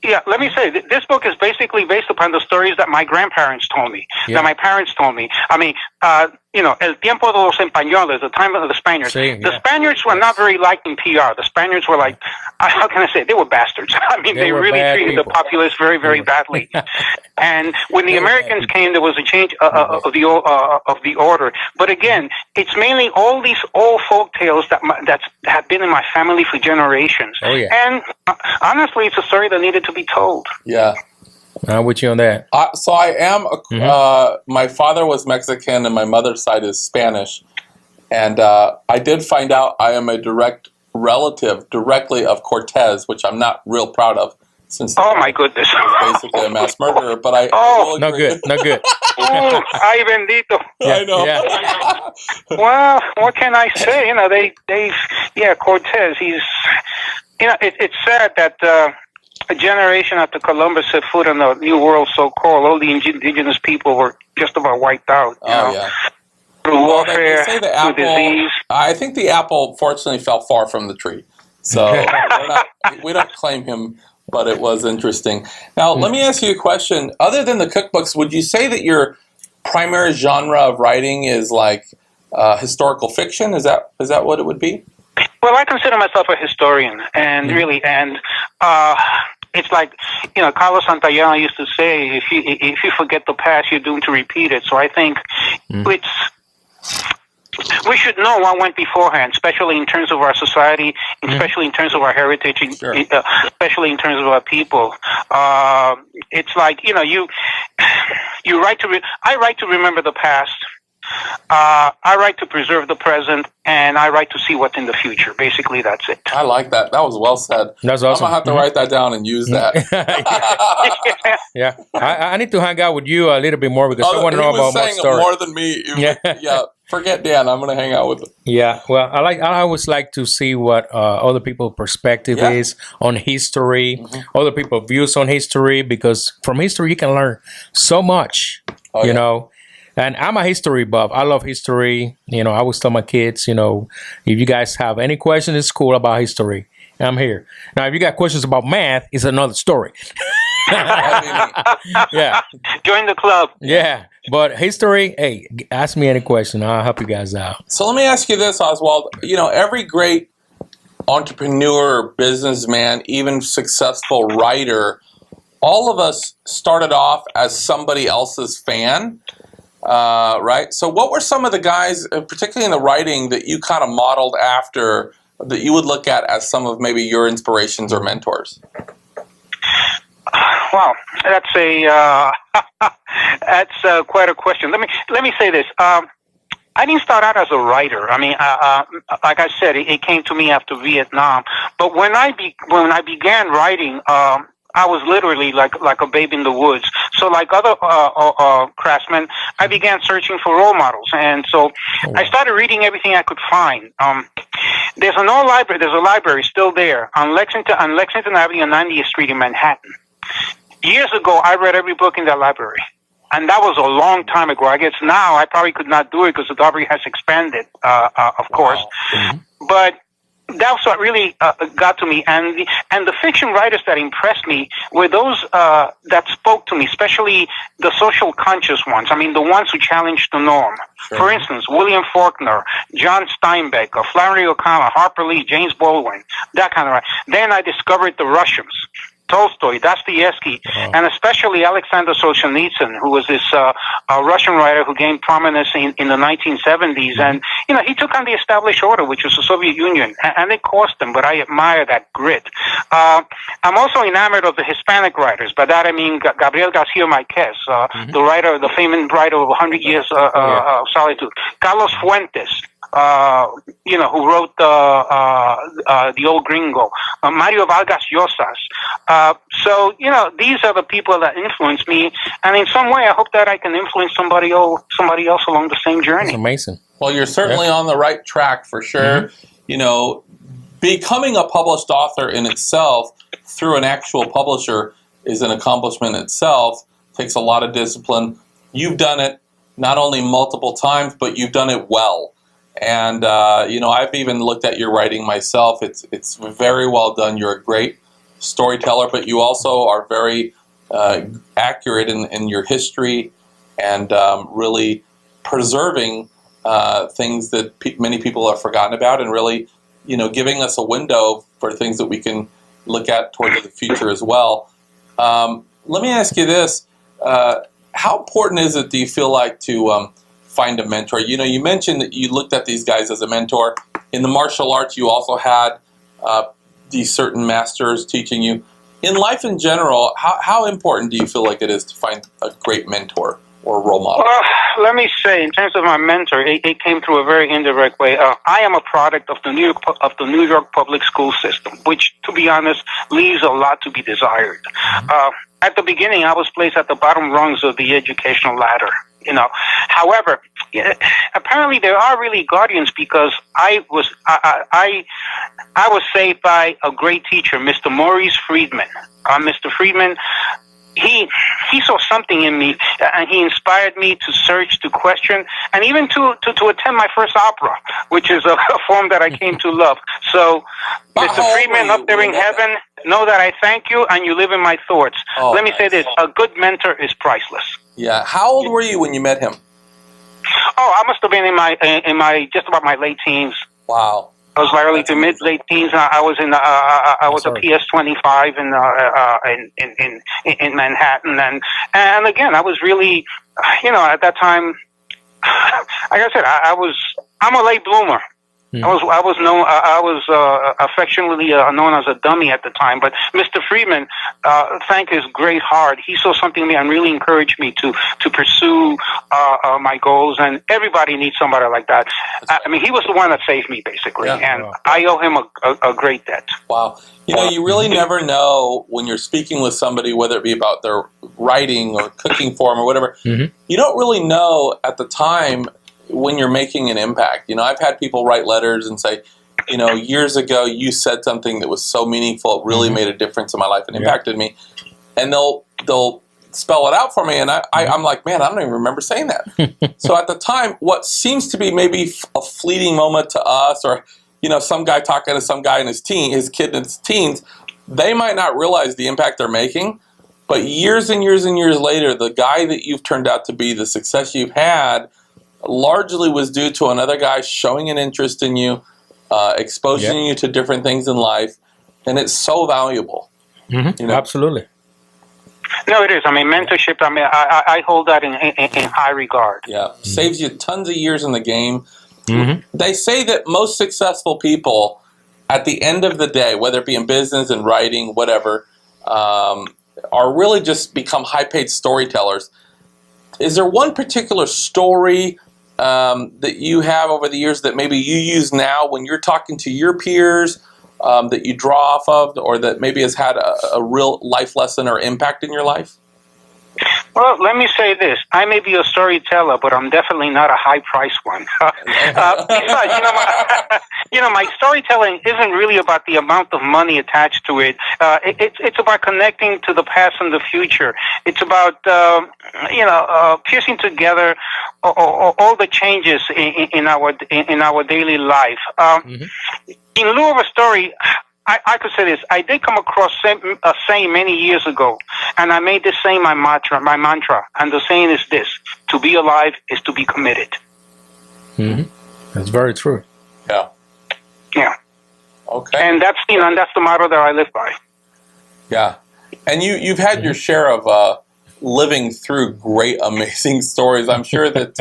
Yeah, let me say, this book is basically based upon the stories that my grandparents told me, that my parents told me. I mean, El Tiempo de los Españoles, the time of the Spaniards. The Spaniards were not very liked in PR. The Spaniards were like, how can I say, they were bastards. I mean, they really treated the populace very, very badly. And when the Americans came, there was a change of the order. But again, it's mainly all these old folk tales that have been in my family for generations. Oh, yeah. And honestly, it's a story that needed to be told. Yeah. I'm with you on that. So I am, my father was Mexican and my mother's side is Spanish. And I did find out I am a direct relative directly of Cortez, which I'm not real proud of. Since my goodness. He was basically a mass murderer, but I will not good. Oh, ay bendito. I know. Yeah. Well, what can I say? You know, Cortez, he's, it's sad that, a generation after Columbus set foot on the New World, so-called, all the indigenous people were just about wiped out. You know? Yeah. Through warfare, they say the through apple, disease. I think the apple, fortunately, fell far from the tree. So we don't claim him, but it was interesting. Now, let me ask you a question. Other than the cookbooks, would you say that your primary genre of writing is like historical fiction? Is that what it would be? Well, I consider myself a historian, and really, it's like, Carlos Santayana used to say, if you forget the past, you're doomed to repeat it. So I think we should know what went beforehand, especially in terms of our society, especially in terms of our heritage, especially in terms of our people. It's like, I write to remember the past. I write to preserve the present, and I write to see what's in the future. Basically, that's it. I like that. That was well said. That's awesome. I'm going to have to write that down and use that. Yeah. I need to hang out with you a little bit more because I want to know about more stories. More than me. Yeah. Forget Dan. I'm going to hang out with him. Yeah. Well, I always like to see what other people's perspective is on history, other people's views on history, because from history you can learn so much, you know. And I'm a history buff. I love history. I always tell my kids, if you guys have any questions in school about history, I'm here. Now, if you got questions about math, it's another story. Yeah. Join the club. Yeah. But history, hey, ask me any question. I'll help you guys out. So let me ask you this, Oswald. Every great entrepreneur, businessman, even successful writer, all of us started off as somebody else's fan. Right? So what were some of the guys, particularly in the writing, that you kind of modeled after, that you would look at as some of maybe your inspirations or mentors? Wow, that's that's quite a question. Let me say this. I didn't start out as a writer. I mean, like I said, it came to me after Vietnam. But when I began writing, I was literally like a babe in the woods. So like other craftsmen, I began searching for role models, and so I started reading everything I could find. There's an old library. There's a library still there on Lexington Avenue, 90th Street in Manhattan. Years ago, I read every book in that library, and that was a long time ago. I guess now I probably could not do it because the library has expanded, of course. But that's what really got to me, and the fiction writers that impressed me were those that spoke to me, especially the social conscious ones. I mean, the ones who challenged the norm. For instance, William Faulkner, John Steinbeck, Flannery O'Connor, Harper Lee, James Baldwin, that kind of writing. Then I discovered the Russians. Tolstoy, Dostoevsky, and especially Alexander Solzhenitsyn, who was this Russian writer who gained prominence in the 1970s. And, he took on the established order, which was the Soviet Union, and it cost him, but I admire that grit. I'm also enamored of the Hispanic writers. By that I mean Gabriel Garcia Marquez, the famous writer of 100 Years of Solitude. Carlos Fuentes. who wrote the Old Gringo, Mario Vargas Llosas. So these are the people that influence me, and in some way, I hope that I can influence somebody else along the same journey. That's amazing. Well, you're certainly on the right track for sure. Becoming a published author in itself through an actual publisher is an accomplishment itself. Takes a lot of discipline. You've done it not only multiple times, but you've done it well. And I've even looked at your writing myself. It's very well done. You're a great storyteller, but you also are very accurate in your history and really preserving things that many people have forgotten about, and really, giving us a window for things that we can look at towards the future as well. Let me ask you this. How important is it, do you feel like, to find a mentor? You mentioned that you looked at these guys as a mentor. In the martial arts, you also had these certain masters teaching you. In life in general, how important do you feel like it is to find a great mentor or role model? Well, let me say, in terms of my mentor, it came through a very indirect way. I am a product of the New York public school system, which, to be honest, leaves a lot to be desired. At the beginning, I was placed at the bottom rungs of the educational ladder. However, apparently there are really guardians, because I was saved by a great teacher, Mr. Maurice Friedman. Mr. Friedman, he saw something in me, and he inspired me to search, to question, and even to attend my first opera, which is a form that I came to love. So, Mr. Friedman, up there in heaven, know that I thank you, and you live in my thoughts. Let me say this: a good mentor is priceless. Yeah. How old were you when you met him? Oh, I must have been in my just about my late teens. Wow. I was my early to mid late teens. I was a PS-25 in Manhattan, and again, I was really, at that time, like I said, I'm a late bloomer. I was affectionately known as a dummy at the time. But Mr. Friedman, thank his great heart, he saw something in me and really encouraged me to pursue my goals. And everybody needs somebody like that. I mean, he was the one that saved me, basically, and I owe him a great debt. Wow. You really never know when you're speaking with somebody, whether it be about their writing or cooking form or whatever. You don't really know at the time when you're making an impact. I've had people write letters and say, years ago you said something that was so meaningful, it really made a difference in my life and impacted me. And they'll spell it out for me, and I'm like, man, I don't even remember saying that. So at the time, what seems to be maybe a fleeting moment to us, or some guy talking to some guy in his kid in his teens, they might not realize the impact they're making. But years and years and years later, the guy that you've turned out to be, the success you've had, largely was due to another guy showing an interest in you, exposing you to different things in life, and it's so valuable. Absolutely. No, it is. I mean, mentorship, I hold that in high regard. Yeah, saves you tons of years in the game. They say that most successful people, at the end of the day, whether it be in business and writing, whatever, are really just become high-paid storytellers. Is there one particular story that you have over the years that maybe you use now when you're talking to your peers, that you draw off of, or that maybe has had a real life lesson or impact in your life? Well, let me say this. I may be a storyteller, but I'm definitely not a high-priced one. Besides, my storytelling isn't really about the amount of money attached to it. It's about connecting to the past and the future. It's about, piecing together all the changes in our daily life. In lieu of a story, I could say this. I did come across a saying many years ago, and I made this saying my mantra. And the saying is this: to be alive is to be committed. That's very true. Yeah. Okay. And that's the motto that I live by. Yeah. And you've had your share of living through great, amazing stories. I'm sure that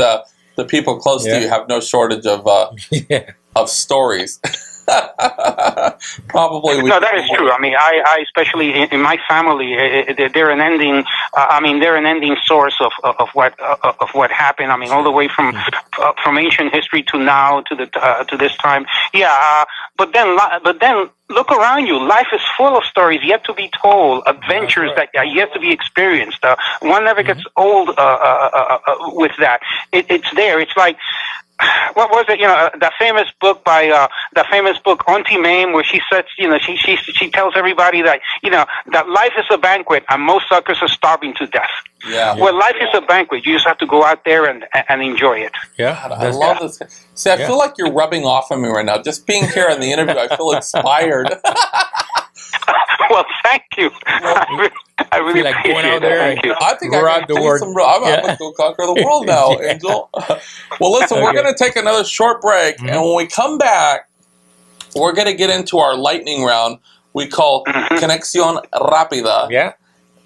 the people close to you have no shortage of stories. Probably. No, that is true. I mean, I especially in my family, they're an ending. They're an ending source of what happened. I mean, all the way from ancient history to now to this time. Yeah, but then look around you. Life is full of stories yet to be told, adventures that are yet to be experienced. One never gets old with that. It's there. It's like, what was it? That famous book Auntie Mame, where she says, she tells everybody that that life is a banquet and most suckers are starving to death. Yeah. Well, life is a banquet. You just have to go out there and enjoy it. Yeah, I love this. See, I feel like you're rubbing off on me right now. Just being here in the interview, I feel inspired. Well, thank you. I really like appreciate going out it. there Thank you. I think We're I out the can world. I'm going to go conquer the world now, Yeah. Angel. Well, listen, we're Okay. going to take another short break, and when we come back, we're going to get into our lightning round we call Conexión Rápida. Yeah.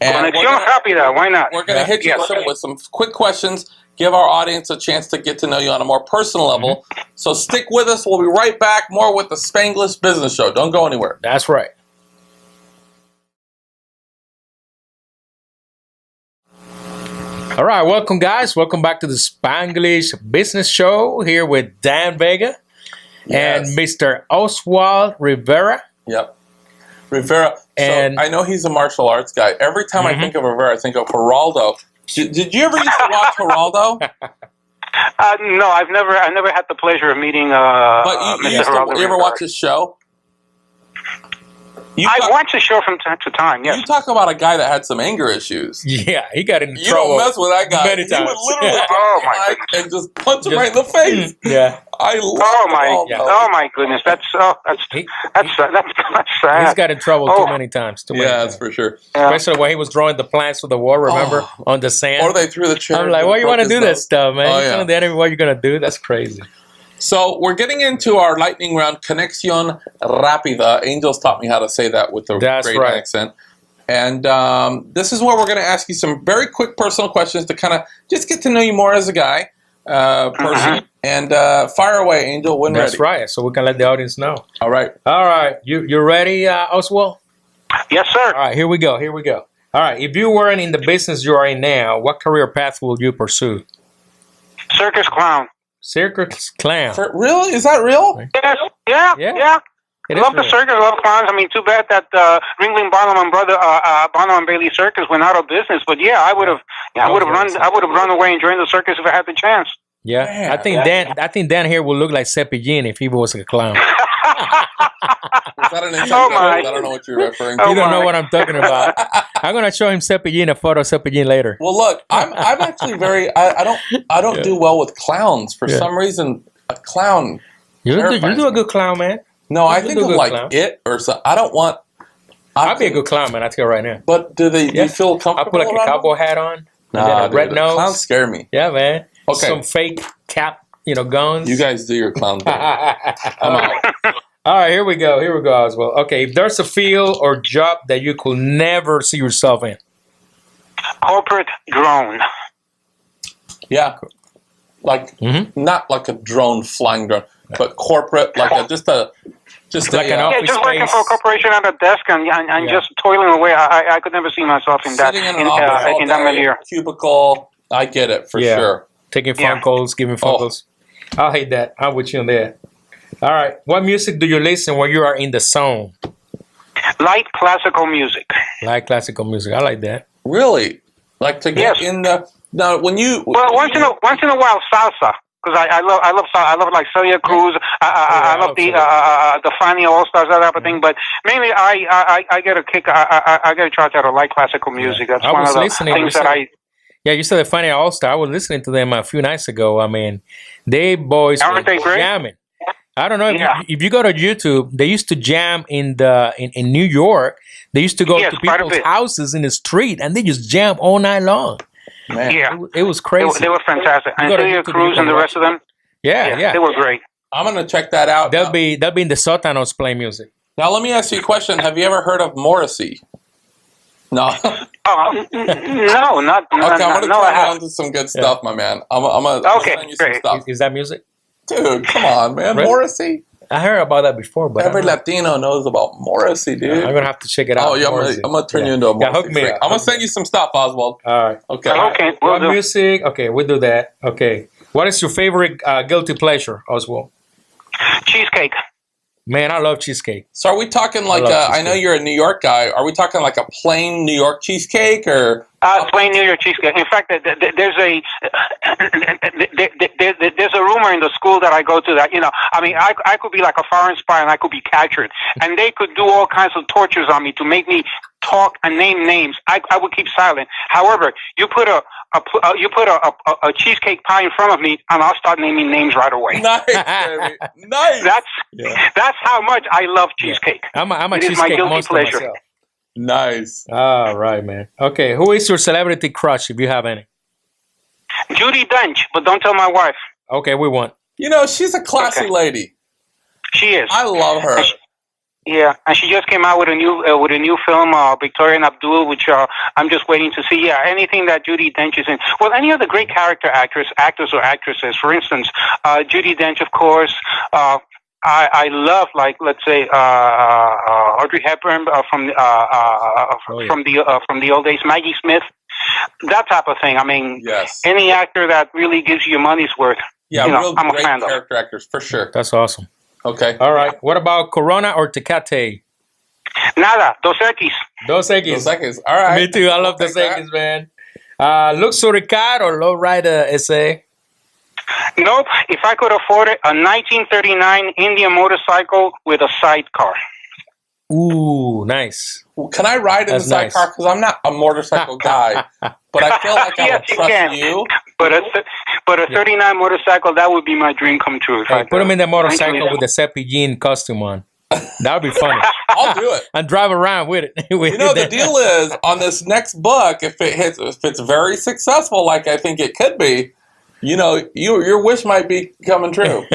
And Conexión Rápida, why not? we're going to hit you with some quick questions, give our audience a chance to get to know you on a more personal level. So stick with us. We'll be right back, more with the Spanglish Business Show. Don't go anywhere. That's right. All right, welcome guys. Welcome back to the Spanglish Business Show here with Dan Vega and Mr. Oswald Rivera. Yep. Rivera. And so I know he's a martial arts guy. Every time I think of Rivera, I think of Geraldo. Did you ever used to watch Geraldo? No, I never had the pleasure of meeting But you, Mr. Geraldo. you ever watch his show? I watch the show from time to time, yes. You talk about a guy that had some anger issues. Yeah, he got in You trouble. don't mess with that guy. Many He times. would literally Oh, take my the mic goodness. and just punch him right in the face. Yeah. I love Oh my goodness, that's sad. He's got in trouble too many times. Too many Yeah, times. that's for sure. Especially when he was drawing the plans for the war, remember? On the sand. Or they threw the chair. I'm like, why you want to do that stuff, man? Oh, You're yeah. telling the enemy what you're going to do? That's crazy. So we're getting into our lightning round, Conexión Rápida. Angels taught me how to say that with a That's great right. accent. And this is where we're going to ask you some very quick personal questions to kind of just get to know you more as a guy, person. And fire away, Angel, when That's ready. right. So we can let the audience know. All right. All right. You ready, Oswald? Yes, sir. All right. Here we go. All right. If you weren't in the business you are in now, what career path would you pursue? Circus clown. Circus clown. Really? Is that real? Yes. Yeah. Yeah. Yeah. It I is love the real. circus. I love clowns. I mean, too bad that Ringling Barnum and Brother Barnum and Bailey Circus went out of business. But yeah, I would have run away and joined the circus if I had the chance. Yeah. Man, I think Dan here will look like Cepillín if he was a clown. Was that an inside Oh, joke? my. I don't know what you're referring to. Oh, You don't know my. what I'm talking about. I'm gonna show him Cepillín, a photo of Cepillín later. Well, look, I'm actually I don't do well with clowns for Yeah. some reason. A clown. You terrifies do a me. good clown, man. No, I You think do of good like clown. It or something. I don't want. I'll be a good clown, man. I tell you right now. But do you feel I'll comfortable? put like a around cowboy hat on, and then Nah, a red dude, nose. Clowns scare me. Yeah, man. Okay. Some fake cap, guns. You guys do your clown thing. I'm out. All right, here we go, Oswald. Okay, if there's a field or job that you could never see yourself in. Corporate drone. Yeah, like not like a drone, flying drone, but corporate, like just Like an Yeah, office just working space. for a corporation at a desk and Yeah. just toiling away. I could never see myself in that sitting in an office all in that day, milieu. cubicle. I get it for Yeah. sure. Taking phone Yeah. calls, giving phone Oh. calls. I hate that. I'm with you on that. All right, what music do you listen when you are in the zone? Light classical music. Like classical music. I like that. Really, like to get Yes. in the now when you Well, once in a while salsa, because I love like Celia Cruz. I love the Fania All Stars, that type of thing. But mainly I get a kick. I get a charge out of light classical music. That's I one was of the listening, things you that said- I. Yeah, you said the Funny All Star. I was listening to them a few nights ago. I mean, they boys Aren't were they great? jamming. I don't know Yeah. if you go to YouTube. They used to jam in New York. They used to go Yes, to quite a people's bit. houses in the street and they just jam all night long. man, Yeah, It was they, crazy. they were fantastic. And go to Celia YouTube, you Cruz can and the watch rest of them. Yeah. They were great. I'm gonna check that out. They'll be in the Sotanos playing music. Now let me ask you a question. Have you ever heard of Morrissey? No. Oh, no, not Okay, I'm gonna no, I turn haven't. on to some good stuff, my man. I'm gonna Okay, send you some great. stuff. Is that music? Dude, come on, man. Really? Morrissey? I heard about that before, but Every Latino knows about Morrissey, dude. I'm gonna have to check it out. Oh, yeah, I'm gonna turn you into a Morrissey hook me freak. up. I'm gonna send you some stuff, Oswald. All right. Okay. Okay, we'll What do. music? Okay, we'll do that. Okay. What is your favorite guilty pleasure, Oswald? Cheesecake. Man, I love cheesecake. So are we talking like, love I know cheesecake. you're a New York guy. Are we talking like a plain New York cheesecake or? Plain New York cheesecake. In fact, there's a rumor in the school that I go to that, I mean, I could be like a foreign spy and I could be captured, and they could do all kinds of tortures on me to make me talk and name names. I would keep silent. However, you put a cheesecake pie in front of me, and I'll start naming names right away. Nice, baby. Nice. That's how much I love cheesecake. I'm a It is my cheesecake guilty monster pleasure. myself. Nice. All right, man. Okay, who is your celebrity crush, if you have any? Judi Dench, but don't tell my wife. Okay, we won. She's a classy lady. She is. I love her. Yeah, and she just came out with a new film, Victoria and Abdul, which I'm just waiting to see. Yeah, anything that Judi Dench is in. Well, any of the great character actors or actresses. For instance, Judi Dench, of course. I love, like, let's say, Audrey Hepburn from the old days, Maggie Smith, that type of thing. I mean, Yes. any actor that really gives you your money's worth. Yeah, real I'm a great fan of. character actors for sure. That's awesome. Okay. All right. What about Corona or Tecate? Nada, Dos Equis. Dos Those Equis. seconds. All right. Me too. I love We'll Dos take that. Equis, man. Luxury car or lowrider SA? Nope. If I could afford it, a 1939 Indian motorcycle with a sidecar. Ooh, nice. Well, can I ride in That's the sidecar? Because I'm not a motorcycle guy, but I feel like I Yes, would you trust can. you. But a 39 motorcycle, that would be my dream come true. If Hey, I put him in the motorcycle eventually- with the Cepillín costume on. That would be funny. I'll do it. And drive around with it. The deal is on this next book, if it's very successful, like I think it could be, your wish might be coming true.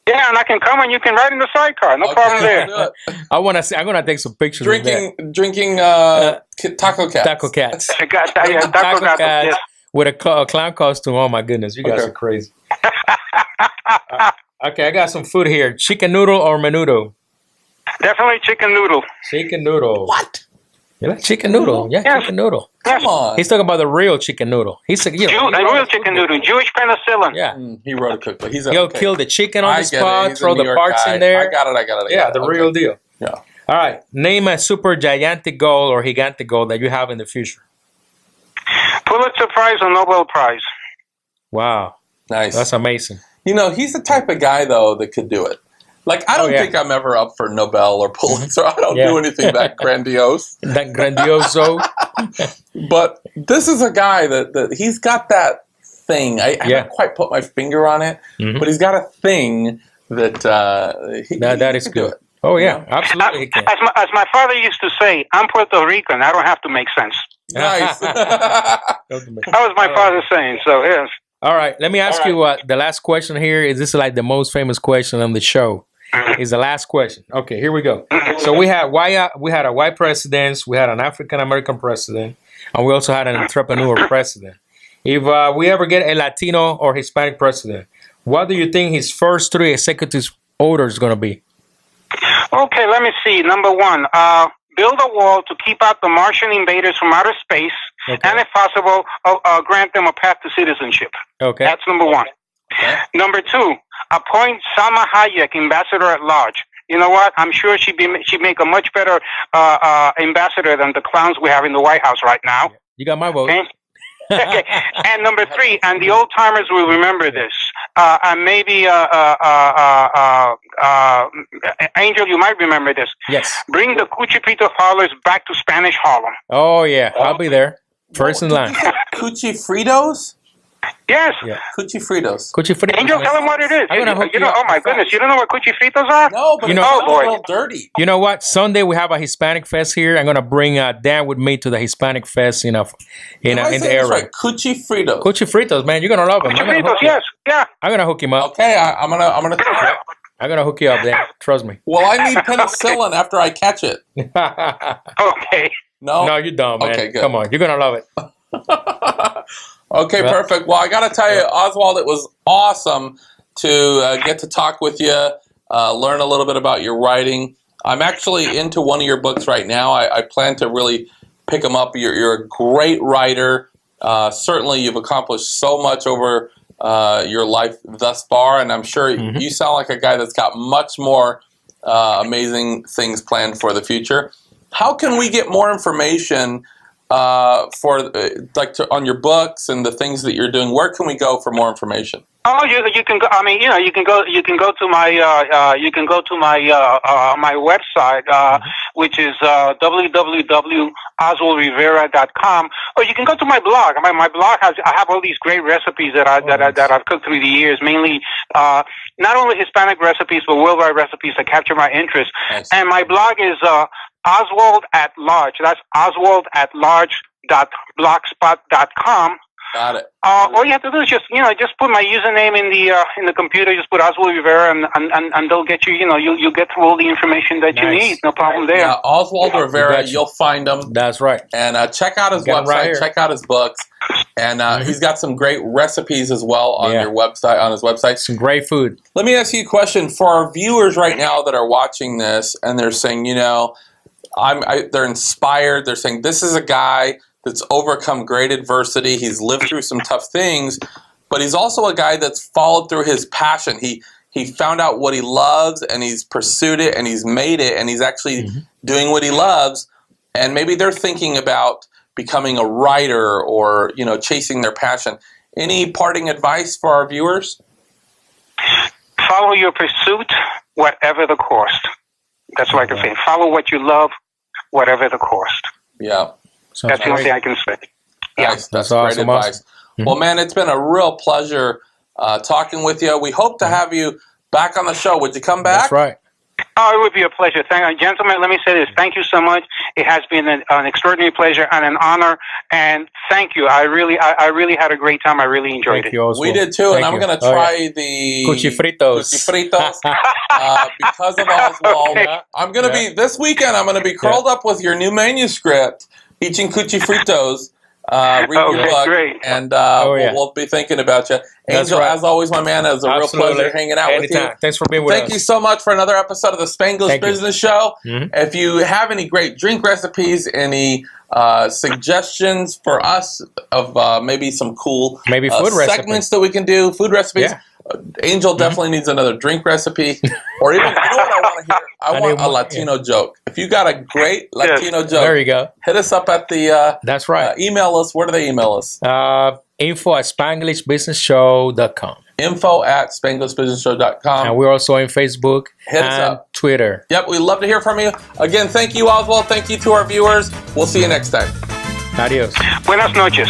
Yeah, and I can come and you can ride in the sidecar. No problem there. I'll do it. I want to see. I'm gonna take some pictures of Drinking taco cats. Taco cats. I got that. Yeah, Taco got cats this. with a clown costume. Oh my goodness, you guys Okay. are crazy. Okay, I got some food here. Chicken noodle or menudo? Definitely chicken noodle. Chicken noodle. What? You like chicken noodle? Yeah, Yes. chicken noodle. Come on. He's talking about the real chicken noodle. He's like, A real chicken noodle. Jewish penicillin. Yeah. He wrote a cookbook. He's He'll okay. kill the chicken on I the get it. spot, He's a throw New the York parts guy. in there. I got it. Yeah, the real deal. Yeah. All right. Name a super gigantic goal or gigantic goal that you have in the future. Pulitzer Prize or Nobel Prize. Wow. Nice. That's amazing. He's the type of guy, though, that could do it. Like, I don't yeah. think I'm ever up for Nobel or Pulitzer. I don't Yeah. do anything that grandiose. That grandioso. But this is a guy that he's got that thing. I haven't quite put my finger on it, Mhm. but he's got a thing that that is can do good. it. Oh, yeah. Absolutely. He can. As my father used to say, I'm Puerto Rican. I don't have to make sense. Nice. That was my father's saying. So yes. All right. Let me ask you the last question here. Is this like the most famous question on the show? Is the last question. Okay, here we go. So we had a white president, we had an African American president, and we also had an entrepreneur president. If we ever get a Latino or Hispanic president, what do you think his first 3 executive orders is going to be? Okay, let me see. Number one, build a wall to keep out the Martian invaders from outer space, Okay. and if possible, grant them a path to citizenship. Okay. That's number one. Okay. Number two, appoint Salma Hayek ambassador at large. You know what? I'm sure she'd make a much better ambassador than the clowns we have in the White House right now. You got my vote. Okay? Okay. And number three, and the old timers will remember this. And maybe Angel, you might remember this. Yes. Bring the Cuchipito parlors back to Spanish Harlem. Oh, yeah. I'll be there. First in line. Cuchi Fritos? Yes. Yeah. Cuchi Fritos. Cuchifritos. Angel, tell them what it is. I'm gonna hook You know, you up. oh my goodness, you don't know what Cuchifritos are? No, but You it's know- a Oh, boy. little dirty. You know what? Sunday we have a Hispanic fest here. I'm gonna bring Dan with me to the Hispanic fest. Am I In the saying this area. right? Cuchi Fritos. Cuchifritos, man, you're gonna love him. Cuchifritos, yes. Yeah. I'm gonna hook him up. Okay, I'm gonna try it. I'm gonna hook you up, Dan. Trust me. Well, I need penicillin after I catch it. Okay. No. No, you're dumb, man. Okay, good. Come on, you're gonna love it. Okay, Well- perfect. Well, I got to tell you, Oswald, it was awesome to get to talk with you. learn a little bit about your writing. I'm actually into one of your books right now. I plan to really pick them up. You're a great writer. Certainly, you've accomplished so much over your life thus far, and I'm sure you sound like a guy that's got much more amazing things planned for the future. How can we get more information on your books and the things that you're doing? Where can we go for more information? Oh, you can go. I mean, you can go to my my website, which is www.oswaldrivera.com, or you can go to my blog. My blog I have all these great recipes that I've cooked through the years, mainly not only Hispanic recipes but worldwide recipes that capture my interest. Nice. And my blog is Oswald at Large. That's oswaldatlarge.blogspot.com. Got it. All you have to do is just put my username in the computer. Just put Oswald Rivera, and they'll get you. You'll get through all the information that you need. No problem there. Yeah, Oswald Rivera, you'll find him. That's right. And check out his website. Right, check out his books. And he's got some great recipes as well on your website. On his website, some great food. Let me ask you a question for our viewers right now that are watching this, and they're saying, they're inspired. They're saying, this is a guy that's overcome great adversity. He's lived through some tough things, but he's also a guy that's followed through his passion. He found out what he loves, and he's pursued it, and he's made it, and he's actually doing what he loves. And maybe they're thinking about becoming a writer or, chasing their passion. Any parting advice for our viewers? Follow your pursuit, whatever the cost. That's what I can say. Follow what you love, whatever the cost. Yeah. That's the only thing I can say. Yeah. Nice. That's great advice. Well, man, it's been a real pleasure talking with you. We hope to have you back on the show. Would you come back? That's right. Oh, it would be a pleasure. Gentlemen, let me say this. Thank you so much. It has been an extraordinary pleasure and an honor. And thank you. I really had a great time. I really enjoyed it. We did too. And I'm going to try the cuchifritos. Because of Oswald. Okay. I'm going to be, this weekend, I'm going to be curled up with your new manuscript, eating cuchifritos. Read your book, great. And we'll be thinking about you. Angel, as always, my man, it was a real pleasure hanging out with you. Thanks for being with us. Thank you so much for another episode of the Spanglish Business Show. If you have any great drink recipes, any suggestions for us of maybe some cool food segments that we can do, food recipes, Angel definitely needs another drink recipe. Or even, you know what I want to hear? I want a Latino joke. If you got a great Latino joke, there you go. Hit us up at the that's right. Email us. Where do they email us? info@spanglishbusinessshow.com. info@spanglishbusinessshow.com. And we're also on Facebook Hit us up. Twitter. Yep, we'd love to hear from you. Again, thank you, Oswald. Thank you to our viewers. We'll see you next time. Adios. Buenas noches.